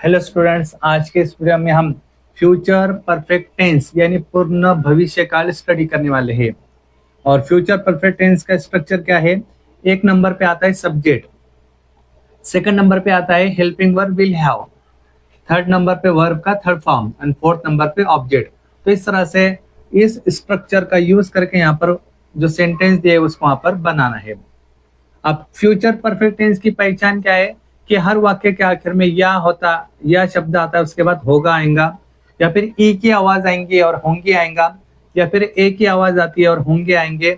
Hello students, आज के इस वीडियो में हम फ्यूचर परफेक्ट टेंस यानी पूर्ण भविष्य काल स्टडी करने वाले हैं। और फ्यूचर परफेक्ट टेंस का स्ट्रक्चर क्या है? एक नंबर पे आता है सब्जेक्ट, सेकंड नंबर पे आता है helping verb will have, third number पे वर्ब का third form and fourth number पे ऑब्जेक्ट। तो इस तरह से इस स्ट्रक्चर का यूज करके यहाँ पर जो सेंटेंस दिए उसको यहाँ पर बनाना है। अब फ्यूचर परफेक्ट टेंस की पहचान क्या है कि हर वाक्य के आखिर में या शब्द आता है, उसके बाद होगा आएगा, या फिर ई की आवाज आएंगी और होंगे आएगा, या फिर ए की आवाज आती है और होंगे आएंगे,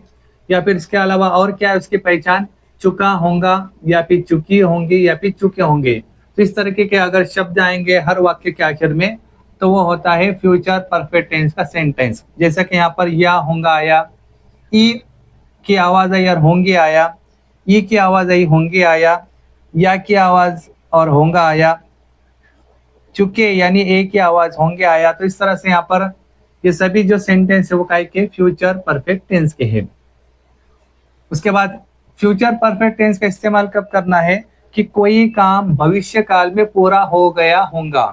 या फिर इसके अलावा और क्या है उसकी पहचान, चुका होगा या फिर चुकी होंगी या फिर चुके होंगे। तो इस तरीके के अगर शब्द आएंगे हर वाक्य के आखिर में तो वो होता है फ्यूचर परफेक्ट टेंस का सेंटेंस। जैसा कि यहाँ पर या होगा आया, ई की आवाज आई और होंगे आया, ई की आवाज आई होंगे आया, या की आवाज और होंगा आया, चुके यानी ए की आवाज होंगे आया। तो इस तरह से यहाँ पर ये सभी जो सेंटेंस है वो काय के फ्यूचर परफेक्ट टेंस के हैं। उसके बाद फ्यूचर परफेक्ट टेंस का इस्तेमाल कब करना है कि कोई काम भविष्य काल में पूरा हो गया होगा,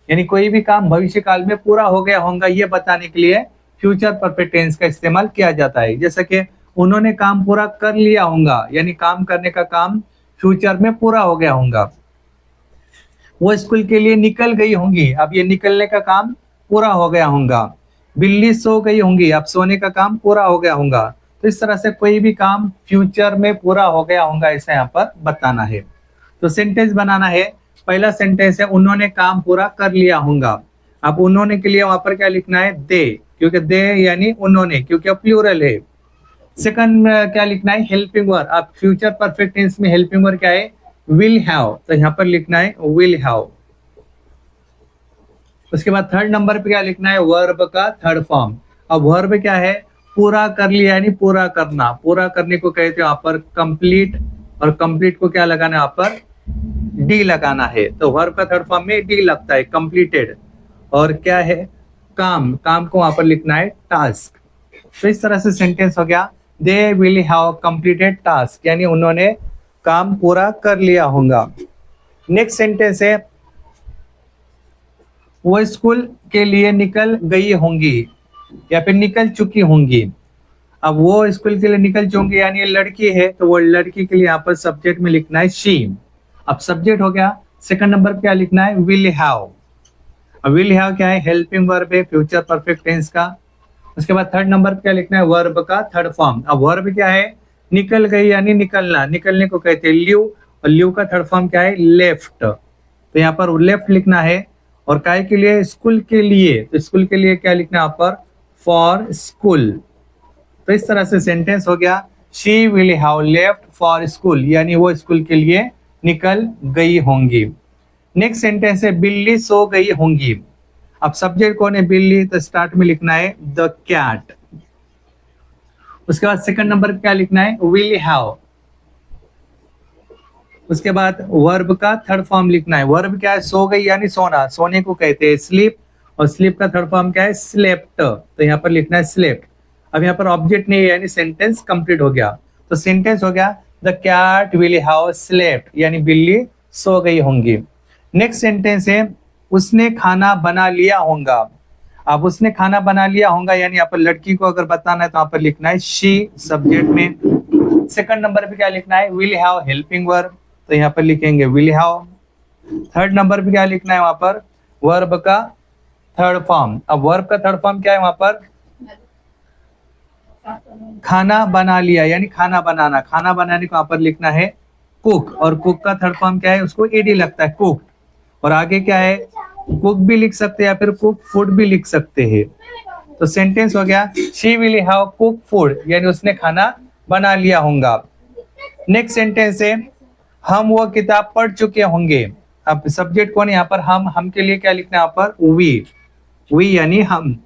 यानी कोई भी काम भविष्य काल में पूरा हो गया होगा ये बताने के लिए फ्यूचर परफेक्ट टेंस का इस्तेमाल किया जाता है। जैसे कि उन्होंने काम पूरा कर लिया होगा, यानी काम करने का काम फ्यूचर में पूरा हो गया होगा। वो स्कूल के लिए निकल गई होंगी, अब ये निकलने का काम पूरा हो गया होगा। बिल्ली सो गई होंगी, अब सोने का काम पूरा हो गया होगा। तो इस तरह से कोई भी काम फ्यूचर में पूरा हो गया होगा ऐसा यहाँ पर बताना है। तो सेंटेंस बनाना है। पहला सेंटेंस है उन्होंने काम पूरा कर लिया होगा। अब उन्होंने के लिए वहां पर क्या लिखना है? दे, क्योंकि दे यानी उन्होंने, क्योंकि प्लूरल है। सेकंड क्या लिखना है? Helping verb. अब फ्यूचर परफेक्ट टेंस में हेल्पिंग वर्ब क्या है? विल हैव, तो यहाँ पर लिखना है विल हैव। उसके बाद थर्ड नंबर पे क्या लिखना है? वर्ब का थर्ड फॉर्म। अब वर्ब क्या है? पूरा कर लिया यानी पूरा करना। पूरा करने को कहते हैं यहाँ पर कंप्लीट, और कंप्लीट को क्या लगाना है यहाँ पर? डी लगाना है। तो वर्ब का थर्ड फॉर्म में डी लगता है, कंप्लीटेड। और क्या है? काम, काम को वहां पर लिखना है टास्क। तो इस तरह से सेंटेंस हो गया they will have completed task, यानी उन्होंने काम पूरा कर लिया होगा। नेक्स्ट सेंटेंस है वो स्कूल के लिए निकल गई होंगी या फिर निकल चुकी होंगी। अब वो स्कूल के लिए निकल चुकी यानी लड़की है, तो वो लड़की के लिए यहाँ पर सब्जेक्ट में लिखना है शी। अब सब्जेक्ट हो गया। सेकंड नंबर पे क्या लिखना है? Will have. अब विल हैव क्या है? हेल्पिंग वर्ब है फ्यूचर परफेक्ट टेंस का। उसके बाद थर्ड नंबर पे क्या लिखना है? वर्ब का थर्ड फॉर्म। अब वर्ब क्या है? निकल गई यानी निकलना, निकलने को कहते हैं लीव, और लीव का थर्ड फॉर्म क्या है? लेफ्ट। तो यहाँ पर लेफ्ट लिखना है। और काय के लिए? स्कूल के लिए। तो स्कूल के लिए क्या लिखना है यहाँ पर? For school. तो इस तरह से सेंटेंस हो गया she will have left for school, यानी वो स्कूल के लिए निकल गई होंगी। नेक्स्ट सेंटेंस है बिल्ली सो गई होंगी। अब सब्जेक्ट कौन है? बिल्ली, तो स्टार्ट में लिखना है द कैट। उसके बाद सेकंड नंबर पे क्या लिखना है? Will have. उसके बाद वर्ब का थर्ड फॉर्म लिखना है। वर्ब क्या है? सो गई यानी सोना, सोने को कहते हैं स्लीप, और स्लीप का थर्ड फॉर्म क्या है? स्लेप्ट। तो यहाँ पर लिखना है स्लेप्ट। अब यहाँ पर ऑब्जेक्ट नहीं है यानी सेंटेंस कंप्लीट हो गया। तो सेंटेंस हो गया the cat will have slept, यानी बिल्ली सो गई होंगी। नेक्स्ट सेंटेंस है उसने खाना बना लिया होगा। अब उसने खाना बना लिया होगा यानी यहाँ पर लड़की को अगर बताना है तो यहाँ पर लिखना है शी सब्जेक्ट में। सेकंड नंबर पे क्या लिखना है? विल हैव हेल्पिंग वर्ब, तो यहाँ पर लिखेंगे विल हैव। थर्ड नंबर पे क्या लिखना है? वहां पर वर्ब का थर्ड फॉर्म। अब वर्ब का थर्ड फॉर्म क्या है? वहां पर खाना बना लिया यानी खाना बनाना। खाना बनाने को वहां पर लिखना है कुक, और कुक का थर्ड फॉर्म क्या है? उसको एडी लगता है, कुक। और आगे क्या है? कुक भी लिख सकते हैं या फिर कुक फूड भी लिख सकते हैं। तो सेंटेंस हो गया she will have cook food, यानी उसने खाना बना लिया होगा। नेक्स्ट सेंटेंस है हम वो किताब पढ़ चुके होंगे। अब सब्जेक्ट कौन है यहाँ पर? हम के लिए क्या लिखना है यहाँ पर? वी यानी हम।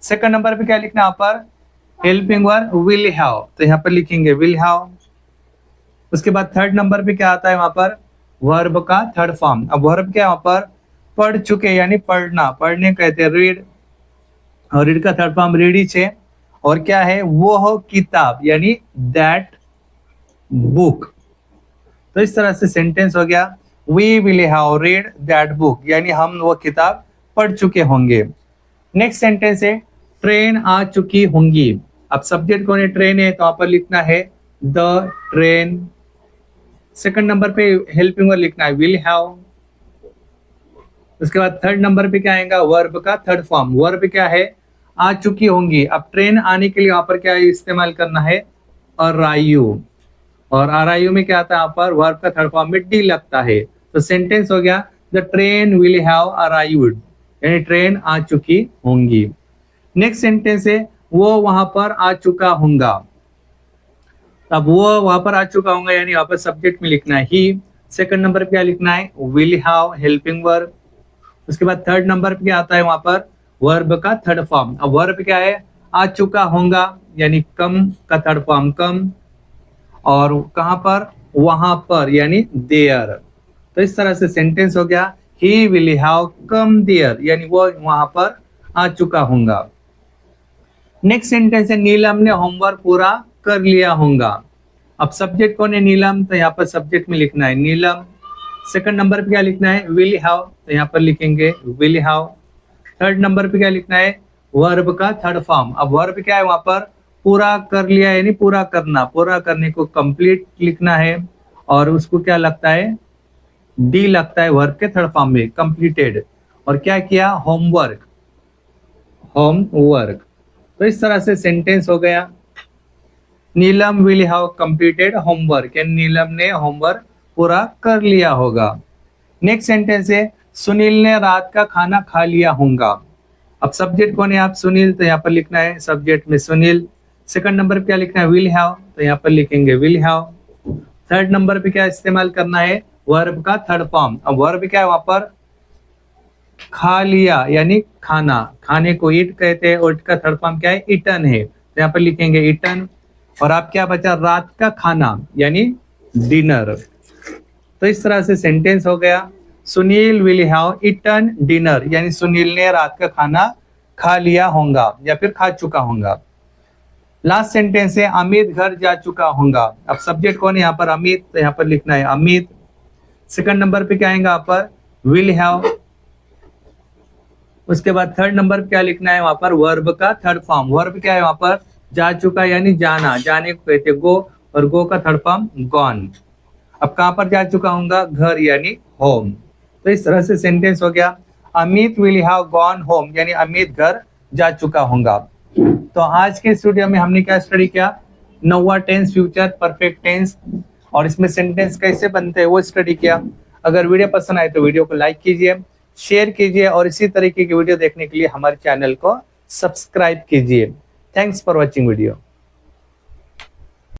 सेकंड नंबर पे क्या लिखना है यहाँ पर? हेल्पिंग वर्ब विल हैव, तो यहाँ पर लिखेंगे विल हैव। उसके बाद थर्ड नंबर पे क्या आता है वहां पर? वर्ब का थर्ड फॉर्म। अब वर्ब क्या है वहां पर? पढ़ चुके यानी पढ़ना, पढ़ने कहते हैं रीड, और रीड का थर्ड फॉर्म रीडी है। और क्या है? वो हो किताब यानी दैट बुक। तो इस तरह से सेंटेंस हो गया we will have read that book, यानी हम वो किताब पढ़ चुके होंगे। नेक्स्ट सेंटेंस है ट्रेन आ चुकी होंगी। अब सब्जेक्ट कौन है? ट्रेन है, तो यहाँ पर लिखना है द ट्रेन। सेकंड नंबर पे हेल्पिंग वर्ब लिखना है विल हैव। उसके बाद थर्ड नंबर पे क्या आएगा? वर्ब का थर्ड फॉर्म। वर्ब क्या है? आ चुकी होंगी। अब ट्रेन आने के लिए यहाँ पर क्या इस्तेमाल करना है? अरायु। और अरायु में क्या आता है? यहाँ पर वर्ब का थर्ड फॉर्म में डी लगता है। तो सेंटेंस हो गया the train will have arrived, यानी ट्रेन आ चुकी होंगी। नेक्स्ट सेंटेंस है वो वहां पर आ चुका होगा। अब वो वहां पर आ चुका होगा, यानी वहां पर सब्जेक्ट में लिखना है ही। सेकंड नंबर पे क्या लिखना है? Will have helping verb. उसके बाद थर्ड नंबर पे क्या आता है? वहां पर वर्ब का थर्ड फॉर्म। अब वर्ब क्या है? आ चुका होगा, यानी कम का थर्ड फॉर्म कम। और कहां पर? वहां पर, यानी देयर। तो इस तरह से सेंटेंस हो गया he will have come there, यानी वो वहां पर आ चुका होगा। नेक्स्ट सेंटेंस है नीलम ने होमवर्क पूरा कर लिया होगा। अब सब्जेक्ट कौन है? नीलम, तो यहाँ पर सब्जेक्ट में लिखना है नीलम। सेकंड नंबर पे क्या लिखना है? विल हैव, तो यहाँ पर लिखेंगे विल हैव। थर्ड नंबर पे क्या लिखना है? वर्ब का थर्ड फॉर्म। अब वर्ब क्या है? वहां पर पूरा कर लिया, यानी पूरा करना। पूरा करने को कंप्लीट लिखना है, और उसको क्या लगता है? डी लगता है वर्ब के थर्ड फॉर्म में, कंप्लीटेड। और क्या किया? Homework, homework. तो इस तरह से सेंटेंस हो गया नीलम विल हैव कंप्लीटेड होमवर्क, यानी नीलम ने होमवर्क पूरा कर लिया होगा। नेक्स्ट सेंटेंस है सुनील ने रात का खाना खा लिया होगा। अब सब्जेक्ट कौन है? आप सुनील, तो यहाँ पर लिखना है सब्जेक्ट में सुनील। सेकंड नंबर पे क्या लिखना है? विल हैव, तो यहाँ पर लिखेंगे विल हैव। थर्ड नंबर पे क्या इस्तेमाल करना है? वर्ब का थर्ड फॉर्म। अब वर्ब क्या है? वहां पर खा लिया, यानी खाना। खाने को ईट कहते हैं, और ईट का थर्ड फॉर्म क्या है? ईटन है, तो यहाँ पर लिखेंगे ईटन। और आप क्या बचा? रात का खाना, यानी डिनर। तो इस तरह से सेंटेंस हो गया Sunil will have eaten dinner, यानी सुनील ने रात का खाना खा लिया होगा या फिर खा चुका होगा। लास्ट सेंटेंस है अमित घर जा चुका होगा। अब सब्जेक्ट कौन है यहाँ पर? अमित, तो यहाँ पर लिखना है अमित। सेकंड नंबर पे क्या आएगा? यहाँ पर विल हैव। उसके बाद थर्ड नंबर पे क्या लिखना है? वहां पर वर्ब का थर्ड फॉर्म। वर्ब क्या है? वहां पर जा चुका, यानी जाना। जाने को कहते गो, और गो का थर्ड फॉर्म गॉन। अब कहां पर जा चुका होगा? घर, यानी होम। तो इस तरह से सेंटेंस हो गया Amit will have gone home, यानी अमित घर जा चुका होगा। तो आज के स्टूडियो में हमने क्या स्टडी किया? नौवा टेंस, फ्यूचर परफेक्ट टेंस, और इसमें सेंटेंस कैसे बनते हैं वो स्टडी किया। अगर वीडियो पसंद आए तो वीडियो को लाइक कीजिए, शेयर कीजिए, और इसी तरीके की वीडियो देखने के लिए हमारे चैनल को सब्सक्राइब कीजिए। Thanks for watching video.